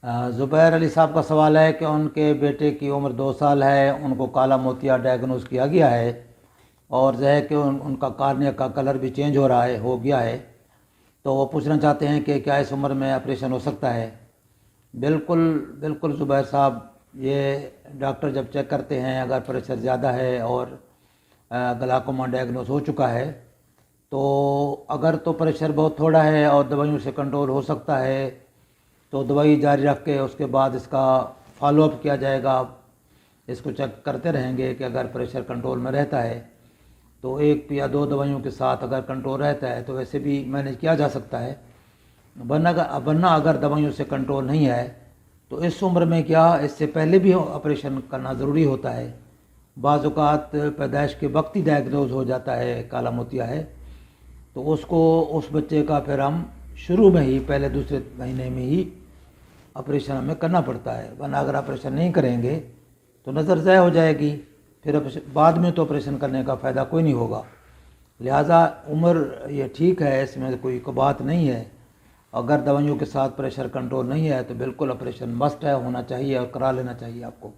زبیر علی صاحب کا سوال ہے کہ ان کے بیٹے کی عمر 2 سال ہے، ان کو کالا موتیا ڈائگنوز کیا گیا ہے اور جو ہے کہ ان کا کارنیا کا کلر بھی چینج ہو گیا ہے، تو وہ پوچھنا چاہتے ہیں کہ کیا اس عمر میں آپریشن ہو سکتا ہے؟ بالکل بالکل زبیر صاحب، یہ ڈاکٹر جب چیک کرتے ہیں اگر پریشر زیادہ ہے اور گلاکوما ڈائگنوز ہو چکا ہے، تو اگر تو پریشر بہت تھوڑا ہے اور دوائیوں سے کنٹرول ہو سکتا ہے تو دوائی جاری رکھ کے اس کے بعد اس کا فالو اپ کیا جائے گا، اس کو چیک کرتے رہیں گے کہ اگر پریشر کنٹرول میں رہتا ہے تو 1 یا 2 دوائیوں کے ساتھ اگر کنٹرول رہتا ہے تو ویسے بھی مینیج کیا جا سکتا ہے، ورنہ اگر دوائیوں سے کنٹرول نہیں ہے تو اس عمر میں کیا اس سے پہلے بھی آپریشن کرنا ضروری ہوتا ہے۔ بعض اوقات پیدائش کے وقت ہی ڈائگنوز ہو جاتا ہے کالا موتیا ہے، تو اس بچے کا پھر ہم شروع میں ہی پہلے دوسرے مہینے میں ہی آپریشن ہمیں کرنا پڑتا ہے، ورنہ اگر آپریشن نہیں کریں گے تو نظر ضائع ہو جائے گی، پھر بعد میں تو آپریشن کرنے کا فائدہ کوئی نہیں ہوگا۔ لہٰذا عمر یہ ٹھیک ہے، اس میں کوئی بات نہیں ہے، اگر دوائیوں کے ساتھ پریشر کنٹرول نہیں ہے تو بالکل آپریشن مسٹ ہے، ہونا چاہیے اور کرا لینا چاہیے آپ کو۔